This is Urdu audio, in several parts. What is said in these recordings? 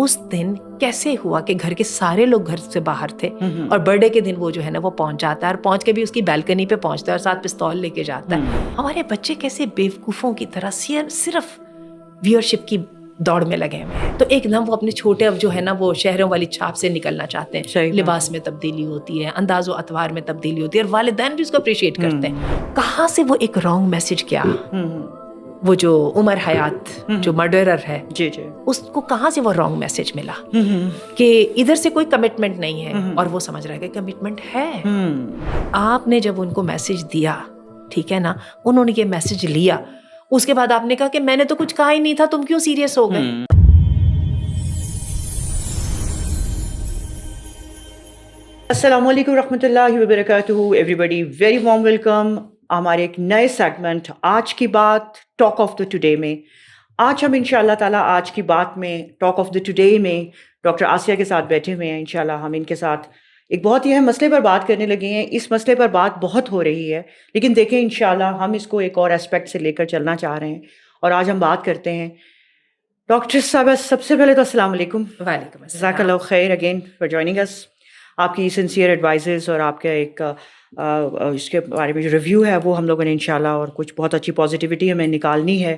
اس دن کیسے ہوا کہ گھر کے سارے لوگ گھر سے باہر تھے اور برتھ ڈے کے دن وہ جو ہے نا وہ پہنچ جاتا ہے اور پہنچ کے بھی اس کی بالکنی پہ پہنچتا ہے اور ساتھ پستول لے کے جاتا ہے. ہمارے بچے کیسے بیوقوفوں کی طرح صرف ویورشپ کی دوڑ میں لگے ہوئے ہیں. تو ایک دم وہ اپنے چھوٹے اب جو ہے نا وہ شہروں والی چھاپ سے نکلنا چاہتے ہیں. لباس میں تبدیلی ہوتی ہے, انداز و اطوار میں تبدیلی ہوتی ہے, اور والدین بھی اس کو اپریشیٹ کرتے ہیں. کہاں سے وہ ایک رانگ میسج کیا, وہ جو عمر حیات جو مرڈرر ہے اس کو کہاں سے وہ رانگ میسج ملا کہ ادھر سے کوئی کمٹمنٹ نہیں ہے اور وہ سمجھ رہا ہے کہ کمٹمنٹ ہے. آپ نے جب ان کو میسج دیا, ٹھیک ہے نا, انہوں نے یہ میسج لیا, اس کے بعد آپ نے کہا کہ میں نے تو کچھ کہا ہی نہیں تھا, تم کیوں سیریس ہو گئے. السلام علیکم ورحمۃ اللہ وبرکاتہ. ایوری بڈی ویری وارم ویلکم ہمارے ایک نئے سیگمنٹ آج کی بات ٹاک آف دا ٹوڈے میں. آج ہم انشاء اللہ تعالیٰ آج کی بات میں ٹاک آف دا ٹوڈے میں ڈاکٹر آسیہ کے ساتھ بیٹھے ہوئے ہیں. انشاءاللہ ہم ان کے ساتھ ایک بہت ہی اہم مسئلے پر بات کرنے لگے ہیں. اس مسئلے پر بات بہت ہو رہی ہے, لیکن دیکھیں انشاءاللہ ہم اس کو ایک اور اسپیکٹ سے لے کر چلنا چاہ رہے ہیں, اور آج ہم بات کرتے ہیں. ڈاکٹر صاحبہ, سب سے پہلے تو السلام علیکم. وعلیکم السلام. جزاک اللہ خیر اگین فار جوائننگ اس. آپ کی سنسیئر ایڈوائزز اور آپ کا ایک اس کے بارے میں جو ریویو ہے وہ ہم لوگوں نے انشاءاللہ اور کچھ بہت اچھی پازیٹیوٹی ہمیں نکالنی ہے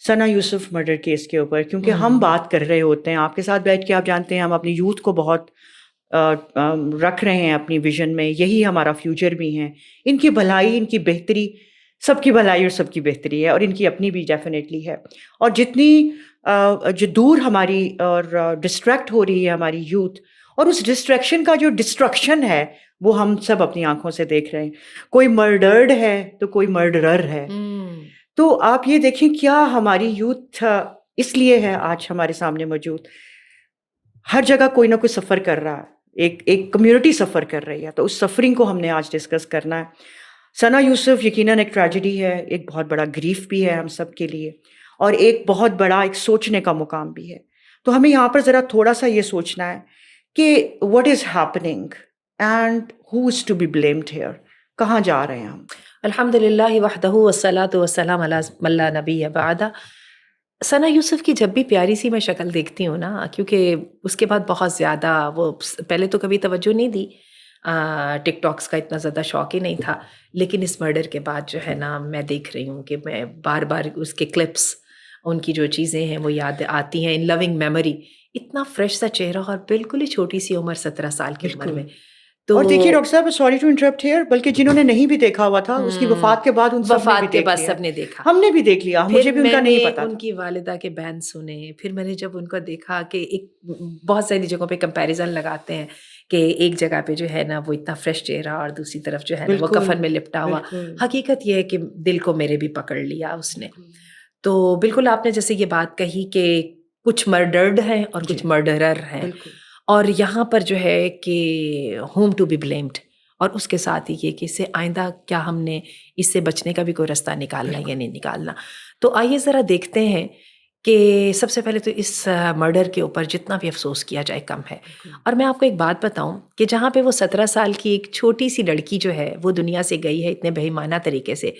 ثنا یوسف مرڈر کیس کے اوپر, کیونکہ ہم بات کر رہے ہوتے ہیں آپ کے ساتھ بیٹھ کے. آپ جانتے ہیں ہم اپنی یوتھ کو بہت رکھ رہے ہیں اپنی ویژن میں, یہی ہمارا فیوچر بھی ہے. ان کی بھلائی, ان کی بہتری, سب کی بھلائی اور سب کی بہتری ہے, اور ان کی اپنی بھی ڈیفینیٹلی ہے. اور جتنی جو دور ہماری اور ڈسٹریکٹ ہو رہی ہے ہماری یوتھ, اور اس ڈسٹریکشن کا جو ڈسٹرکشن ہے وہ ہم سب اپنی آنکھوں سے دیکھ رہے ہیں. کوئی مرڈرڈ ہے تو کوئی مرڈرر ہے. تو آپ یہ دیکھیں کیا ہماری یوتھ اس لیے ہے آج ہمارے سامنے موجود. ہر جگہ کوئی نہ کوئی سفر کر رہا ہے, ایک کمیونٹی سفر کر رہی ہے, تو اس سفرنگ کو ہم نے آج ڈسکس کرنا ہے. ثنا یوسف یقیناً ایک ٹریجڈی ہے, ایک بہت بڑا گریف بھی ہے ہم سب کے لیے, اور ایک بہت بڑا ایک سوچنے کا مقام بھی ہے. تو ہمیں یہاں پر ذرا تھوڑا سا یہ سوچنا ہے کہ what is happening and who is to be blamed here. کہاں جا رہے ہیں ہم؟ الحمد للہ وحدہ والصلاۃ والسلام علی من لا نبی بعدہ. ثنا یوسف کی جب بھی پیاری سی میں شکل دیکھتی ہوں نا, کیونکہ اس کے بعد بہت زیادہ وہ پہلے تو کبھی توجہ نہیں دی, ٹک ٹاکس کا اتنا زیادہ شوق ہی نہیں تھا, لیکن اس مرڈر کے بعد جو ہے نا میں دیکھ رہی ہوں کہ میں بار بار اس کے کلپس, ان کی جو چیزیں ہیں وہ یاد آتی ہیں. ان لونگ میموری, اتنا فریش سا چہرہ اور بالکل ہی چھوٹی سی عمر, 17 سال کی عمر میں. اور دیکھیے ڈاکٹر صاحب, سوری ٹو انٹرپٹ ہیئر, بلکہ جنہوں نے نہیں بھی دیکھا ہوا تھا اس کی وفات کے بعد, ان وفات کے بعد سب نے دیکھا, ہم نے بھی دیکھ لیا, مجھے بھی ان کا نہیں پتا. ان کی والدہ کے بیان سنے, پھر میں نے جب ان کو دیکھا کہ ایک بہت ساری جگہوں پہ کمپیریزن لگاتے ہیں کہ ایک جگہ پہ جو ہے نا وہ اتنا فریش چہرہ اور دوسری طرف جو ہے نا وہ کفن میں لپٹا ہوا. حقیقت یہ ہے کہ دل کو میرے بھی پکڑ لیا اس نے. تو بالکل آپ نے جیسے یہ بات کہی کہ کچھ مرڈرڈ ہیں اور کچھ مرڈرر ہیں, اور یہاں پر جو ہے کہ ہوم ٹو بی بلیمڈ, اور اس کے ساتھ ہی یہ کہ اس سے آئندہ کیا ہم نے اس سے بچنے کا بھی کوئی رستہ نکالنا یا نہیں نکالنا. تو آئیے ذرا دیکھتے ہیں کہ سب سے پہلے تو اس مرڈر کے اوپر جتنا بھی افسوس کیا جائے کم ہے. اور میں آپ کو ایک بات بتاؤں کہ جہاں پہ وہ 17 سال کی ایک چھوٹی سی لڑکی جو ہے وہ دنیا سے گئی ہے اتنے بے ایمانہ طریقے سے,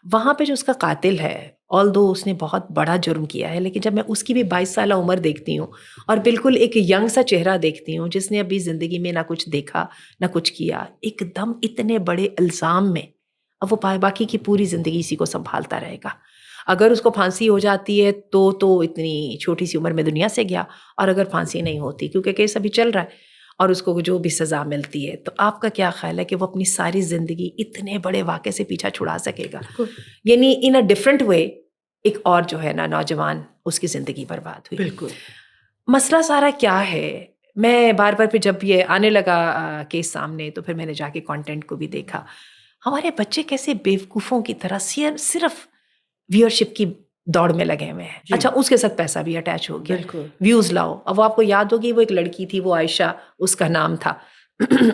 وہاں پہ جو اس کا قاتل ہے, آلدو اس نے بہت بڑا جرم کیا ہے, لیکن جب میں اس کی بھی 22 سالہ عمر دیکھتی ہوں اور بالکل ایک ینگ سا چہرہ دیکھتی ہوں جس نے ابھی زندگی میں نہ کچھ دیکھا نہ کچھ کیا, ایک دم اتنے بڑے الزام میں, اب وہ باقی کی پوری زندگی اسی کو سنبھالتا رہے گا. اگر اس کو پھانسی ہو جاتی ہے تو اتنی چھوٹی سی عمر میں دنیا سے گیا, اور اگر پھانسی نہیں ہوتی کیونکہ کیس ابھی چل رہا ہے اور اس کو جو بھی سزا ملتی ہے, تو آپ کا کیا خیال ہے کہ وہ اپنی ساری زندگی اتنے بڑے واقعے سے پیچھا چھڑا سکے گا؟ یعنی ان اے ڈفرینٹ وے ایک اور جو ہے نا نوجوان, اس کی زندگی برباد ہوئی. بالکل. مسئلہ سارا کیا ہے, میں بار بار پھر جب یہ آنے لگا کیس سامنے تو پھر میں نے جا کے کانٹینٹ کو بھی دیکھا. ہمارے بچے کیسے بیوقوفوں کی طرح صرف ویورشپ کی دوڑ میں لگے ہوئے ہیں. اچھا, اس کے ساتھ پیسہ بھی اٹیچ ہو گیا, ویوز لاؤ. اب وہ آپ کو یاد ہوگی وہ ایک لڑکی تھی, وہ عائشہ اس کا نام تھا.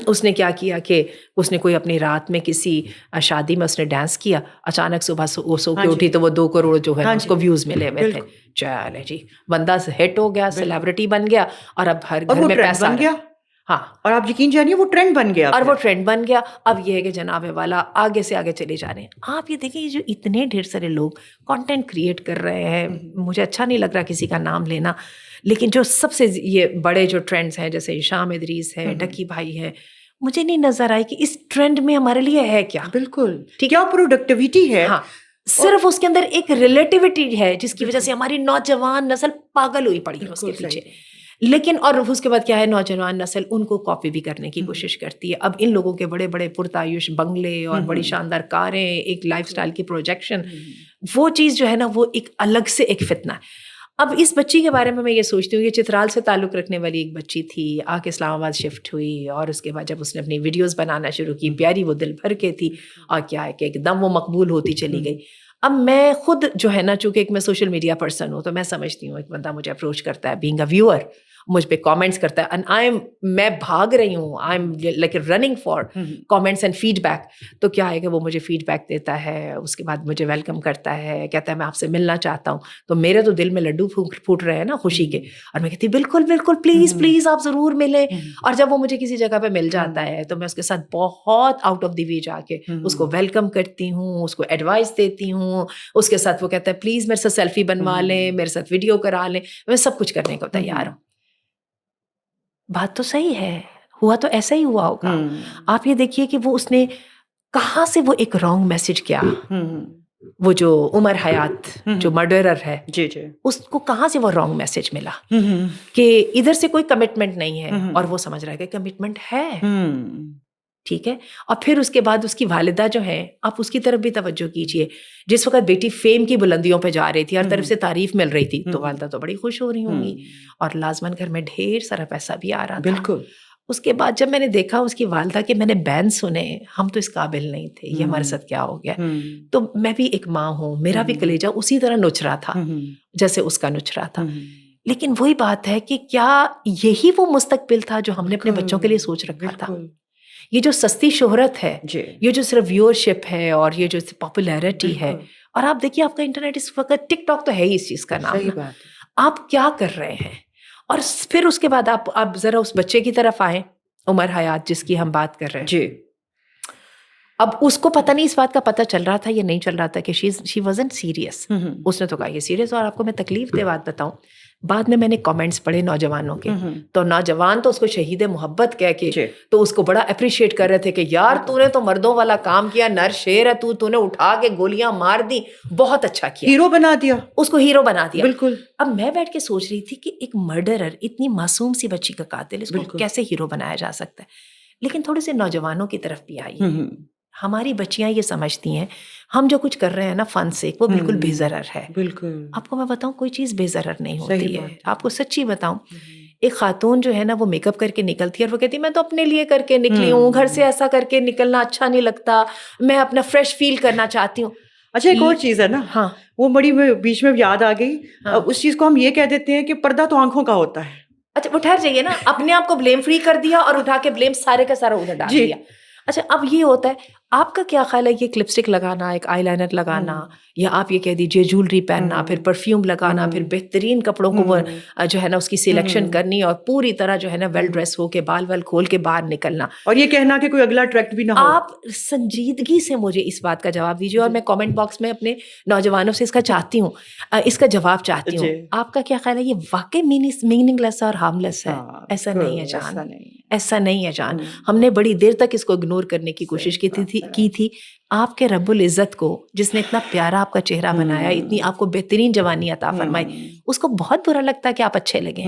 اس نے کیا کیا کہ اس نے کوئی اپنی رات میں کسی شادی میں اس نے ڈانس کیا, اچانک صبح سو کے اٹھی تو وہ 2 کروڑ جو ہے اس کو ویوز ملے ہوئے تھے. چلے جی, بندہ ہٹ ہو گیا, سیلیبریٹی بن گیا, اور اب ہر گھر میں پیسہ ہاں، اور آپ یقین جانیے وہ ٹرینڈ بن گیا اور وہ ٹرینڈ بن گیا. اب یہ ہے کہ جناب والا آگے سے آگے چلے جا رہے ہیں. آپ یہ دیکھیں یہ جو اتنے ڈھیر سارے لوگ کانٹینٹ کریٹ کر رہے ہیں, مجھے اچھا نہیں لگ رہا کسی کا نام لینا, لیکن جو سب سے یہ بڑے جو ٹرینڈز ہیں جیسے شام ادریس ہے, ڈکی بھائی ہے, مجھے نہیں نظر آئی کہ اس ٹرینڈ میں ہمارے لیے ہے کیا. بالکل کیا پروڈکٹیوٹی ہے. ہاں, صرف اس کے اندر ایک ریلیٹیوٹی ہے جس کی وجہ سے ہماری نوجوان نسل پاگل ہوئی پڑی ہے اس کے پیچھے. لیکن اور اس کے بعد کیا ہے, نوجوان نسل ان کو کاپی بھی کرنے کی کوشش کرتی ہے. اب ان لوگوں کے بڑے بڑے پرتعیش بنگلے اور بڑی شاندار کاریں, ایک لائف سٹائل کی پروجیکشن, وہ چیز جو ہے نا وہ ایک الگ سے ایک فتنہ ہے. اب اس بچی کے بارے میں یہ سوچتی ہوں, یہ چترال سے تعلق رکھنے والی ایک بچی تھی, آ کے اسلام آباد شفٹ ہوئی, اور اس کے بعد جب اس نے اپنی ویڈیوز بنانا شروع کی, پیاری وہ دل بھر کے تھی, اور کیا ہے کہ ایک دم وہ مقبول ہوتی چلی گئی. اب میں خود جو ہے نا, چونکہ ایک میں سوشل میڈیا پرسن ہوں, تو میں سمجھتی ہوں ایک بندہ مجھے اپروچ کرتا ہے بینگ اے ویور, مجھ پہ کامنٹس کرتا ہے, میں بھاگ رہی ہوں, I am like running for comments and feedback. تو کیا ہے کہ وہ مجھے فیڈ بیک دیتا ہے, اس کے بعد مجھے ویلکم کرتا ہے, کہتا ہے میں آپ سے ملنا چاہتا ہوں. تو میرے تو دل میں لڈو پھوٹ رہے ہیں نا خوشی کے, اور میں کہتی بالکل بالکل پلیز پلیز آپ ضرور ملیں. اور جب وہ مجھے کسی جگہ پہ مل جاتا ہے تو میں اس کے ساتھ بہت آؤٹ آف دی وے جا کے اس کو ویلکم کرتی ہوں, اس کو ایڈوائس دیتی ہوں. اس کے ساتھ وہ کہتا ہے پلیز میرے ساتھ سیلفی بنوا لیں, میرے ساتھ ویڈیو کرا لیں, میں سب کچھ کرنے کو تیار ہوں. بات تو صحیح ہے, ہوا تو ایسا ہی ہوا ہوگا. آپ یہ دیکھیے کہ وہ اس نے کہاں سے وہ ایک رانگ میسج کیا, وہ جو عمر حیات جو مرڈرر ہے, جی جی, اس کو کہاں سے وہ رانگ میسج ملا کہ ادھر سے کوئی کمٹمنٹ نہیں ہے, اور وہ سمجھ رہا ہے کہ کمٹمنٹ ہے. ٹھیک ہے. اور پھر اس کے بعد اس کی والدہ جو ہے, آپ اس کی طرف بھی توجہ کیجئے, جس وقت بیٹی فیم کی بلندیوں پہ جا رہی تھی, ہر طرف سے تعریف مل رہی تھی, تو والدہ تو بڑی خوش ہو رہی ہوں گی, اور لازماً گھر میں ڈھیر سارا پیسہ بھی آ رہا تھا. بالکل. اس کے بعد جب میں نے دیکھا اس کی والدہ کہ میں نے بین سنے, ہم تو اس قابل نہیں تھے, یہ ہمارے ساتھ کیا ہو گیا. تو میں بھی ایک ماں ہوں, میرا بھی کلیجہ اسی طرح نچ رہا تھا جیسے اس کا نچ رہا تھا. لیکن وہی بات ہے کہ کیا یہی وہ مستقبل تھا جو ہم نے اپنے بچوں کے لیے سوچ رکھا تھا. یہ جو سستی شہرت ہے, یہ جو صرف ویورشپ ہے, اور یہ جو پاپولیرٹی ہے, اور آپ دیکھیے آپ کا انٹرنیٹ اس وقت, ٹک ٹاک تو ہے ہی اس چیز کا نام, آپ کیا کر رہے ہیں. اور پھر اس کے بعد آپ ذرا اس بچے کی طرف آئیں, عمر حیات جس کی ہم بات کر رہے ہیں. جی. اب اس کو پتہ نہیں اس بات کا پتہ چل رہا تھا یا نہیں چل رہا تھا کہ شی وازنٹ سیریس. اس نے تو کہا یہ سیریس. اور آپ کو میں تکلیف دہ بات بتاؤں, بعد میں نے کامنٹس پڑھے نوجوانوں کے, تو نوجوان تو اس کو شہید محبت کہہ کے تو اس کو بڑا اپریشیٹ کر رہے تھے کہ یار تو نے تو مردوں والا کام کیا, نر شیر ہے تو نے اٹھا کے گولیاں مار دی, بہت اچھا کیا, ہیرو بنا دیا, اس کو ہیرو بنا دیا. بالکل. اب میں بیٹھ کے سوچ رہی تھی کہ ایک مرڈرر, اتنی معصوم سی بچی کا قاتل, اس کو کیسے ہیرو بنایا جا سکتا ہے. لیکن تھوڑے سے نوجوانوں کی طرف بھی آئیے. ہماری بچیاں یہ سمجھتی ہیں ہم جو کچھ کر رہے ہیں نا فن سے, وہ بالکل بے ضرر ہے. بالکل. آپ کو میں بتاؤں کوئی چیز بے ضرر نہیں ہوتی ہے. آپ کو سچی بتاؤں, ایک خاتون جو ہے نا وہ میک اپ کر کے نکلتی ہے, اور وہ کہتی ہے میں تو اپنے لیے کر کے نکلی ہوں, گھر سے ایسا کر کے نکلنا اچھا نہیں لگتا, میں اپنا فریش فیل کرنا چاہتی ہوں. اچھا ایک اور چیز ہے نا, ہاں وہ بڑی بیچ میں یاد آ گئی, اس چیز کو ہم یہ کہہ دیتے ہیں کہ پردہ تو آنکھوں کا ہوتا ہے. اچھا وہ ٹھہر جائیے نا, اپنے آپ کو بلیم فری کر دیا اور اٹھا کے بلیم سارے کا سارا ادھر ڈال دیا. اچھا اب یہ ہوتا ہے, آپ کا کیا خیال ہے یہ لپسٹک لگانا, ایک آئی لائنر لگانا, یا آپ یہ کہہ دیجیے جولری پہننا, پھر پرفیوم لگانا, پھر بہترین کپڑوں کو جو ہے نا اس کی سلیکشن کرنی, اور پوری طرح جو ہے نا ویل ڈریس ہو کے بال وال کھول کے باہر نکلنا, اور یہ کہنا کہ کوئی اگلا اٹریکٹ بھی نہ ہو. آپ سنجیدگی سے مجھے اس بات کا جواب دیجیے, اور میں کامنٹ باکس میں اپنے نوجوانوں سے اس کا چاہتی ہوں, اس کا جواب چاہتی ہوں. آپ کا کیا خیال ہے یہ واقعی میننگ لیس اور ہارم لیس ہے؟ ایسا نہیں ہے جان, ایسا نہیں ہے جان. ہم نے بڑی دیر تک اس کو اگنور کرنے کی کوشش کی تھی. آپ کے رب العزت کو, جس نے اتنا پیارا آپ کا چہرہ بنایا, اتنی آپ کو بہترین جوانی عطا فرمائی, اس کو بہت برا لگتا ہے کہ آپ اچھے لگیں.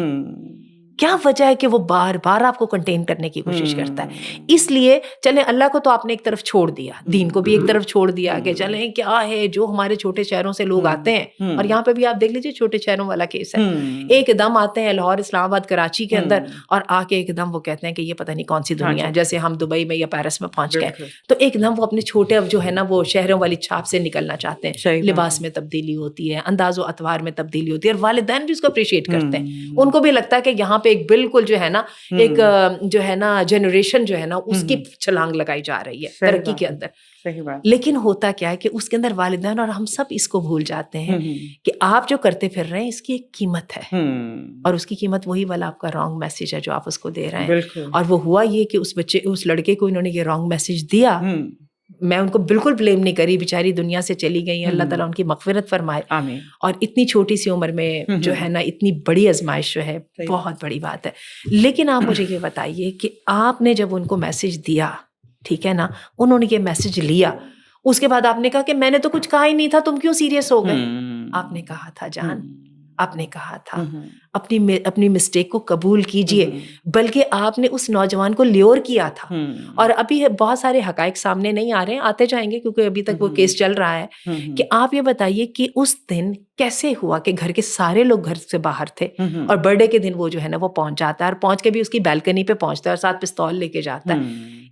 کیا وجہ ہے کہ وہ بار بار آپ کو کنٹین کرنے کی کوشش کرتا ہے؟ اس لیے چلیں اللہ کو تو آپ نے ایک طرف چھوڑ دیا, دین کو بھی ایک طرف چھوڑ دیا کہ چلیں کیا ہے جو ہمارے چھوٹے شہروں سے لوگ آتے ہیں, اور یہاں پہ بھی آپ دیکھ لیجیے چھوٹے شہروں والا کیس ہے, ایک دم آتے ہیں لاہور, اسلام آباد, کراچی کے اندر, اور آ کے ایک دم وہ کہتے ہیں کہ یہ پتہ نہیں کون سی دنیا ہے, جیسے ہم دبئی میں یا پیرس میں پہنچ گئے, تو ایک دم وہ اپنے چھوٹے اب جو ہے نا وہ شہروں والی چھاپ سے نکلنا چاہتے ہیں. لباس میں تبدیلی ہوتی ہے, انداز و اطوار میں تبدیلی ہوتی ہے, اور والدین بھی اس کو اپریشیٹ کرتے ہیں. ان کو بھی لگتا ہے کہ یہاں پہ ایک بالکل جو ہے نا ایک جو ہے نا جنریشن جو ہے نا اس کی چھلانگ لگائی جا رہی ہے ترقی کے اندر. صحیح بات. لیکن ہوتا کیا ہے کہ اس کے اندر والدین اور ہم سب اس کو بھول جاتے ہیں کہ آپ جو کرتے پھر رہے ہیں اس کی ایک قیمت ہے, اور اس کی قیمت وہی والا آپ کا رانگ میسج ہے جو آپ اس کو دے رہے ہیں. اور وہ ہوا یہ کہ اس لڑکے کو انہوں نے یہ رانگ میسج دیا. میں ان کو بالکل بلیم نہیں کری, بیچاری دنیا سے چلی گئی ہیں, اللہ تعالیٰ ان کی مغفرت فرمائے. اور اتنی چھوٹی سی عمر میں جو ہے نا اتنی بڑی آزمائش جو ہے بہت بڑی بات ہے. لیکن آپ مجھے یہ بتائیے کہ آپ نے جب ان کو میسج دیا, ٹھیک ہے نا, انہوں نے یہ میسج لیا, اس کے بعد آپ نے کہا کہ میں نے تو کچھ کہا ہی نہیں تھا, تم کیوں سیریس ہو گئے؟ آپ نے کہا تھا جان, آپ نے کہا تھا اپنی مسٹیک کو قبول کیجئے, بلکہ آپ نے اس نوجوان کو لیور کیا تھا. اور ابھی بہت سارے حقائق سامنے نہیں آ رہے ہیں, آتے جائیں گے کیونکہ ابھی تک وہ کیس چل رہا ہے, کہ آپ یہ بتائیے کہ اس دن کیسے ہوا کہ گھر کے سارے لوگ گھر سے باہر تھے اور برتھ ڈے کے دن وہ جو ہے نا وہ پہنچ جاتا ہے, اور پہنچ کے بھی اس کی بیلکنی پہ پہنچتا ہے اور ساتھ پستول لے کے جاتا ہے.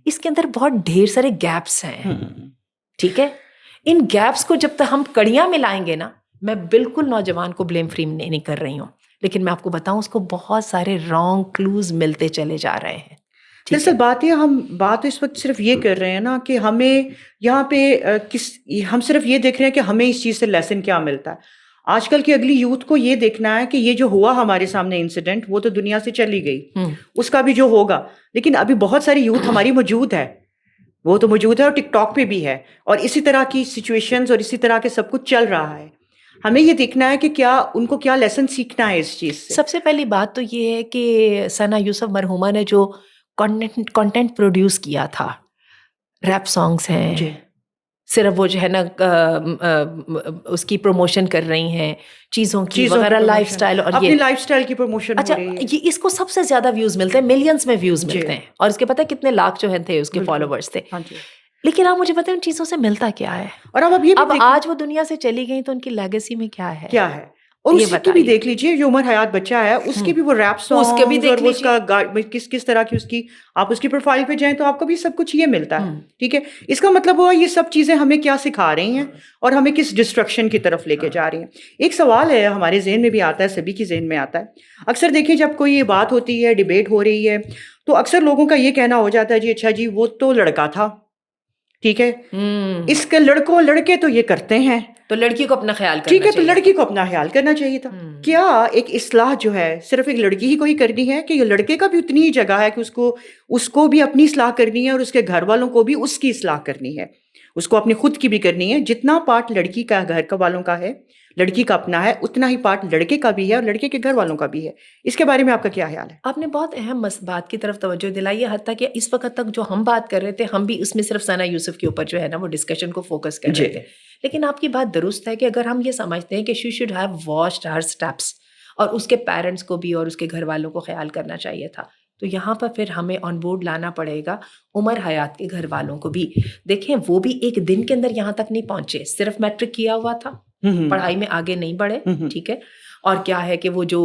اس کے اندر بہت ڈھیر سارے گیپس ہیں, ٹھیک ہے. ان گیپس کو جب تک ہم کڑیاں ملائیں گے نا, میں بالکل نوجوان کو بلیم فری نہیں کر رہی ہوں, لیکن میں آپ کو بتاؤں اس کو بہت سارے رانگ کلوز ملتے چلے جا رہے ہیں. دراصل بات یہ, ہم بات اس وقت صرف یہ کر رہے ہیں نا کہ ہمیں یہاں پہ ہم صرف یہ دیکھ رہے ہیں کہ ہمیں اس چیز سے لیسن کیا ملتا ہے. آج کل کی اگلی یوتھ کو یہ دیکھنا ہے کہ یہ جو ہوا ہمارے سامنے انسیڈنٹ, وہ تو دنیا سے چلی گئی, اس کا بھی جو ہوگا, لیکن ابھی بہت ساری یوتھ ہماری موجود ہے, وہ تو موجود ہے اور ٹک ٹاک پہ بھی ہے, اور اسی طرح کی سچویشنز اور اسی طرح کے سب کچھ چل رہا ہے. ہمیں یہ دیکھنا ہے کہ کیا ان کو کیا لیسن سیکھنا ہے اس چیز سے. سب سے پہلی بات تو یہ ہے کہ ثنا یوسف مرحومہ نے جو کنٹینٹ پروڈیوس کیا تھا, ریپ سانگس ہیں, صرف وہ جو ہے نا اس کی پروموشن کر رہی ہیں چیزوں کی وغیرہ, لائف سٹائل, اور اپنی لائف سٹائل کی پروموشن. اچھا, یہ اس کو سب سے زیادہ ویوز ملتے ہیں, ملینز میں ویوز ملتے ہیں, اور اس کے پتہ کتنے لاکھ جو تھے اس کے فالوورز تھے. لیکن آپ مجھے بتائیں ان چیزوں سے ملتا کیا ہے؟ اور اب آج وہ دنیا سے چلی گئی تو ان کی لیگیسی میں کیا ہے؟ اور اس کی بھی دیکھ لیجیے, جو عمر حیات بچہ ہے, اس کی بھی وہ ریپ سانگز اور اس کا کس طرح کی اس کی, آپ اس کی پروفائل پہ جائیں تو آپ کو بھی سب کچھ یہ ملتا ہے. ٹھیک ہے, اس کا مطلب ہوا یہ سب چیزیں ہمیں کیا سکھا رہی ہیں اور ہمیں کس ڈسٹرکشن کی طرف لے کے جا رہی ہیں. ایک سوال ہے ہمارے ذہن میں بھی آتا ہے, سبھی کی ذہن میں آتا ہے. اکثر دیکھیں جب کوئی یہ بات ہوتی ہے, ڈیبیٹ ہو رہی ہے, تو اکثر لوگوں کا یہ کہنا ہو جاتا ہے جی اچھا جی وہ تو لڑکا تھا, ٹھیک ہے, اس کے لڑکے تو یہ کرتے ہیں, تو لڑکی کو اپنا خیال کرنا ٹھیک ہے, تو لڑکی کو اپنا خیال کرنا چاہیے تھا. کیا ایک اصلاح جو ہے صرف ایک لڑکی ہی کو ہی کرنی ہے, کہ یہ لڑکے کا بھی اتنی ہی جگہ ہے کہ اس کو بھی اپنی اصلاح کرنی ہے, اور اس کے گھر والوں کو بھی اس کی اصلاح کرنی ہے, اس کو اپنی خود کی بھی کرنی ہے. جتنا پارٹ لڑکی کا گھر کا والوں کا ہے, لڑکی کا اپنا ہے, اتنا ہی پارٹ لڑکے کا بھی ہے اور لڑکے کے گھر والوں کا بھی ہے. اس کے بارے میں آپ کا کیا خیال ہے؟ آپ نے بہت اہم بات کی طرف توجہ دلائی ہے, حتیٰ کہ اس وقت تک جو ہم بات کر رہے تھے, ہم بھی اس میں صرف ثنا یوسف کے اوپر جو ہے نا وہ ڈسکشن کو فوکس کر رہے تھے. لیکن آپ کی بات درست ہے کہ اگر ہم یہ سمجھتے ہیں کہ she should have watched Hare steps, اور اس کے پیرنٹس کو بھی اور اس کے گھر والوں کو خیال کرنا چاہیے تھا, تو یہاں پر پھر ہمیں آن بورڈ لانا پڑے گا عمر حیات کے گھر والوں کو بھی. دیکھیں وہ بھی ایک دن کے اندر یہاں تک نہیں پہنچے, صرف میٹرک کیا ہوا تھا, پڑھائی میں آگے نہیں بڑھے, ٹھیک ہے, اور کیا ہے کہ وہ جو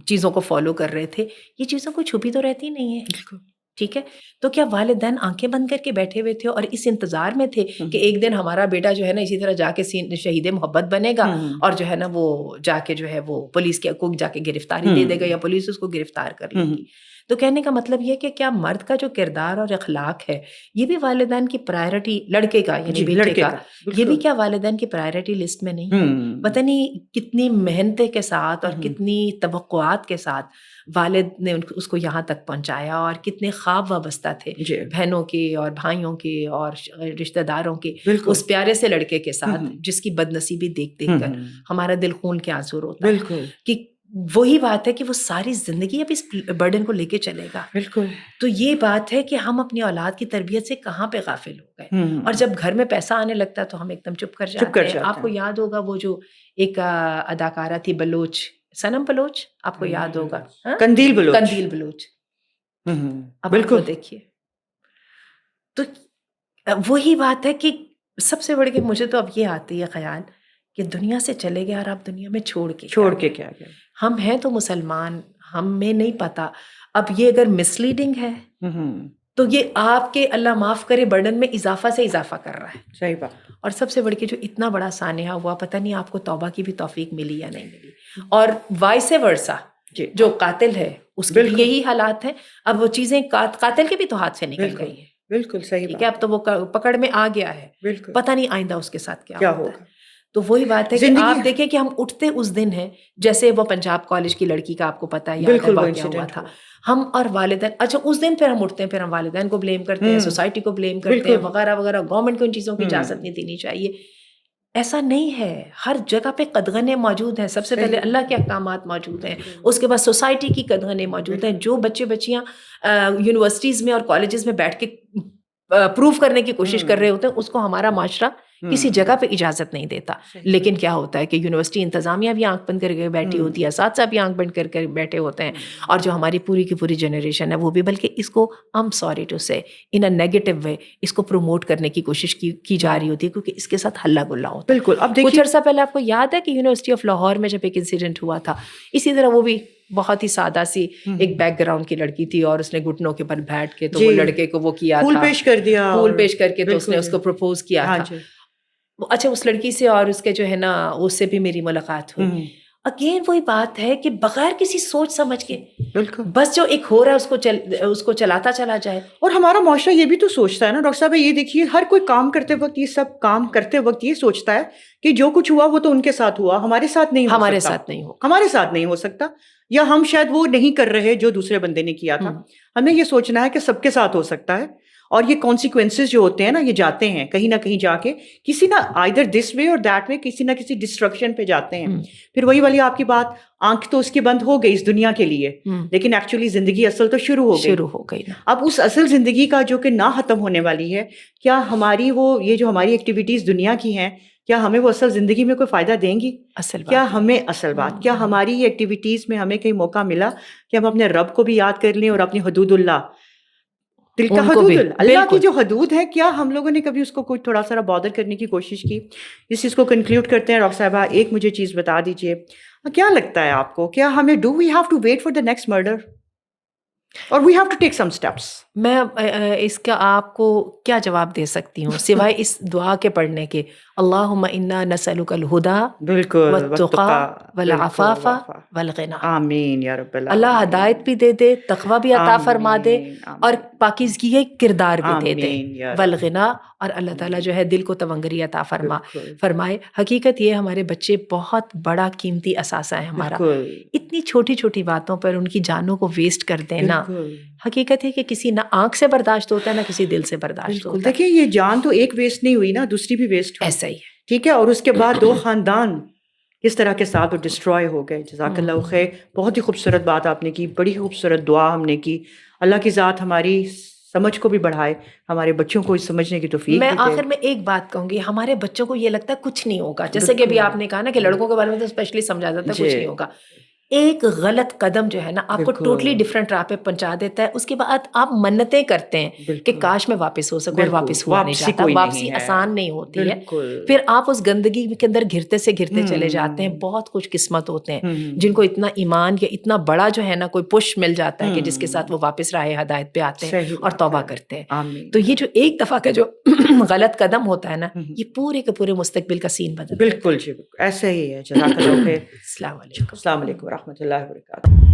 چیزوں کو فالو کر رہے تھے, یہ چیزوں کو چھپی تو رہتی نہیں ہے, ٹھیک ہے. تو کیا والدین آنکھیں بند کر کے بیٹھے ہوئے تھے اور اس انتظار میں تھے کہ ایک دن ہمارا بیٹا جو ہے نا اسی طرح جا کے شہید محبت بنے گا, اور جو ہے نا وہ جا کے جو ہے وہ پولیس کو جا کے گرفتاری دے دے گا, یا پولیس اس کو گرفتار کر لے گی. تو کہنے کا مطلب یہ کہ کیا مرد کا جو کردار اور اخلاق ہے, یہ بھی والدین کی پرائرٹی, لڑکے کا یعنی بیٹے کا, یہ بھی کیا والدین کی پرائرٹی لسٹ میں نہیں ہے؟ پتہ نہیں کتنی محنت کے ساتھ اور کتنی توقعات کے ساتھ والد نے اس کو یہاں تک پہنچایا, اور کتنے خواب وابستہ تھے بہنوں کے اور بھائیوں کے اور رشتہ داروں کے اس پیارے سے لڑکے کے ساتھ, جس کی بد نصیبی دیکھ دیکھ کر ہمارا دل خون کے آنسو روتا ہے. کہ وہی بات ہے کہ وہ ساری زندگی اب اس برڈن کو لے کے چلے گا. بالکل. تو یہ بات ہے کہ ہم اپنی اولاد کی تربیت سے کہاں پہ غافل ہو گئے, اور جب گھر میں پیسہ آنے لگتا ہے تو ہم ایک دم چپ کر جاتے ہیں. آپ کو یاد ہوگا وہ جو ایک اداکارہ تھی بلوچ, سنم بلوچ, آپ کو یاد ہوگا, قندیل بلوچ. اب آپ کو دیکھیے, تو وہی بات ہے کہ سب سے بڑھ کے مجھے تو اب یہ آتی ہے خیال کہ دنیا سے چلے گئے اور آپ دنیا میں چھوڑ کے کیا گئے. ہم ہیں تو مسلمان, ہمیں نہیں پتا. اب یہ اگر مسلیڈنگ ہے تو یہ آپ کے اللہ معاف کرے برڈن میں اضافہ سے اضافہ کر رہا ہے. صحیح بات. اور سب سے بڑھ کے جو اتنا بڑا سانحہ ہوا, پتہ نہیں آپ کو توبہ کی بھی توفیق ملی یا نہیں ملی. اور وائس ورسا, جو قاتل ہے اس کے بھی بالکل یہی حالات ہیں. اب وہ چیزیں قاتل کے بھی تو ہاتھ سے نکل بالکل گئی ہیں. بالکل صحیح ٹھیک ہے، بات اب تو وہ پکڑ میں آ گیا ہے، بالکل پتہ نہیں آئندہ اس کے ساتھ کیا کیا ہوتا ہے. ہوگا تو وہی بات ہے کہ زندگی. آپ دیکھیں کہ ہم اٹھتے اس دن ہیں، جیسے وہ پنجاب کالج کی لڑکی کا آپ کو پتہ ہے، یاد ہے بالکل وہ واقعہ ہوا انسیڈنٹ تھا. ہوا. ہم اور والدین، اچھا اس دن پھر ہم اٹھتے ہیں، پھر ہم والدین کو بلیم کرتے ہیں، سوسائٹی کو بلیم کرتے ہیں، بالکل وغیرہ وغیرہ. گورنمنٹ کو ان چیزوں کی اجازت نہیں دینی چاہیے. ایسا نہیں ہے، ہر جگہ پہ قدغنیں موجود ہیں. سب سے پہلے صحیح اللہ کے احکامات موجود ہیں، اس کے بعد سوسائٹی کی قدغنیں موجود ہیں. جو بچے بچیاں یونیورسٹیز میں اور کالجز میں بیٹھ کے پروف کرنے کی کوشش کر رہے ہوتے ہیں، اس کو ہمارا معاشرہ کسی جگہ پہ اجازت نہیں دیتا. لیکن کیا ہوتا ہے کہ یونیورسٹی انتظامیہ بھی آنکھ بند کر کے بیٹھی ہوتی ہے، اساتذہ بھی آنکھ بند کر کے بیٹھے ہوتے ہیں، اور جو ہماری پوری کی پوری جنریشن ہے وہ بھی. بلکہ اس کو I'm sorry to say in a negative way اس کو پروموٹ کرنے کی کوشش کی جا رہی ہوتی ہے، کیونکہ اس کے ساتھ ہلا گلا ہوتا ہے. بالکل. اب کچھ دیکھیے عرصہ پہلے آپ کو یاد ہے کہ یونیورسٹی آف لاہور میں جب ایک انسیڈنٹ ہوا تھا، اسی طرح وہ بھی بہت ہی سادہ سی ایک بیک گراؤنڈ کی لڑکی تھی، اور اس نے گھٹنوں کے پر بیٹھ کے تو وہ لڑکے کو وہ کیا پھول تھا، پیش کر دیا، پھول پیش کر کے تو اس نے اس کو پرپوز کیا تھا. اچھا اس لڑکی سے اور اس کے جو ہے نا اس سے بھی میری ملاقات ہوئی. اگین وہی بات ہے کہ بغیر کسی سوچ سمجھ کے بالکل بس جو ایک ہو رہا ہے اس کو چلاتا چلا جائے. اور ہمارا معاشرہ یہ بھی تو سوچتا ہے نا ڈاکٹر صاحب. یہ دیکھیے ہر کوئی کام کرتے وقت، یہ سب کام کرتے وقت یہ سوچتا ہے کہ جو کچھ ہوا وہ تو ان کے ساتھ ہوا، ہمارے ساتھ نہیں ہو سکتا، ہمارے ساتھ نہیں ہو سکتا، یا ہم شاید وہ نہیں کر رہے جو دوسرے بندے نے کیا تھا. ہمیں یہ سوچنا ہے کہ سب کے ساتھ ہو سکتا ہے. اور یہ کانسیکوینسز جو ہوتے ہیں نا، یہ جاتے ہیں کہیں نہ کہیں جا کے کسی نہ آئدر دس وے اور دیٹ وے، کسی نہ کسی ڈسٹرکشن پہ جاتے ہیں. پھر وہی والی آپ کی بات، آنکھ تو اس کی بند ہو گئی اس دنیا کے لیے، لیکن ایکچولی زندگی اصل تو شروع ہو گئی. اب اس اصل زندگی کا جو کہ نہ ختم ہونے والی ہے، کیا ہماری یہ جو ہماری ایکٹیویٹیز دنیا کی ہیں، کیا ہمیں وہ اصل زندگی میں کوئی فائدہ دیں گی؟ کیا ہمیں اصل بات، کیا ہماری یہ ایکٹیویٹیز میں ہمیں کہیں موقع ملا کہ ہم اپنے رب کو بھی یاد کر لیں اور اپنی حدود اللہ، دل کا حدود اللہ کی جو حدود ہے، کیا ہم لوگوں نے کبھی اس کو کوئی تھوڑا سا بادر کرنے کی کوشش کی؟ اس چیز کو کنکلیوڈ کرتے ہیں. ڈاکٹر صاحبہ ایک مجھے چیز بتا دیجیے، کیا لگتا ہے آپ کو، کیا ہمیں do we have to wait for the next murder اور we have to take some steps? میں اس کا آپ کو کیا جواب دے سکتی ہوں سوائے اس دعا کے پڑھنے کے، اللہم انا نسألک الہدی بالکل، والتقی والعفاف والغنی. آمین یا رب العالمین. اللہ ہدایت بھی دے دے، تقوی بھی عطا فرما دے، اور پاکیزگی کردار بھی دے دے، والغنی، اور اللہ تعالیٰ جو ہے دل کو تونگری عطا فرمائے. حقیقت یہ ہمارے بچے بہت بڑا قیمتی اثاثہ ہے ہمارا. اتنی چھوٹی چھوٹی باتوں پر ان کی جانوں کو ویسٹ کر دینا، حقیقت ہے کہ کسی نہ آنکھ سے برداشت ہوتا ہے نہ کسی دل سے برداشت ہوتا ہے. دیکھیں یہ جان تو ایک ویسٹ نہیں ہوئی نا، دوسری بھی ویسٹ ہوئی. ایسا ہی ہے، ٹھیک ہے. اور اس کے بعد 2 خاندان کس طرح کے ساتھ وہ ڈسٹروائے ہو گئے. جزاک اللہ خیر. بہت ہی خوبصورت بات آپ نے کی، بڑی خوبصورت دعا ہم نے کی. اللہ کی ذات ہماری سمجھ کو بھی بڑھائے، ہمارے بچوں کو اس سمجھنے کی توفیق میں بھی دے. آخر میں ایک بات کہوں گی، ہمارے بچوں کو یہ لگتا ہے کچھ نہیں ہوگا، جیسے کہ ابھی آپ نے کہا نا کہ لڑکوں کے بارے میں تو اسپیشلی سمجھا جاتا ہے کچھ نہیں ہوگا. ایک غلط قدم جو ہے نا آپ کو ٹوٹلی ڈفرینٹ راہ پہ پہنچا دیتا ہے. اس کے بعد آپ منتیں کرتے ہیں کہ کاش میں واپس ہو سکوں، اور واپس ہوا نہیں جاتا. واپسی آسان نہیں ہوتی ہے. پھر آپ اس گندگی کے اندر گھرتے سے گھرتے چلے جاتے ہیں. بہت خوش قسمت ہوتے ہیں جن کو اتنا ایمان یا اتنا بڑا جو ہے نا کوئی پش مل جاتا ہے کہ جس کے ساتھ وہ واپس راہ ہدایت پہ آتے ہیں اور توبہ کرتے ہیں. تو یہ جو ایک دفعہ کا جو غلط قدم ہوتا ہے نا، یہ پورے کے پورے مستقبل کا سین بدل. بالکل جی، ایسا ہی ہے. جزاک اللہ خیر. السلام علیکم. السلام علیکم ورحمۃ اللہ وبرکاتہ.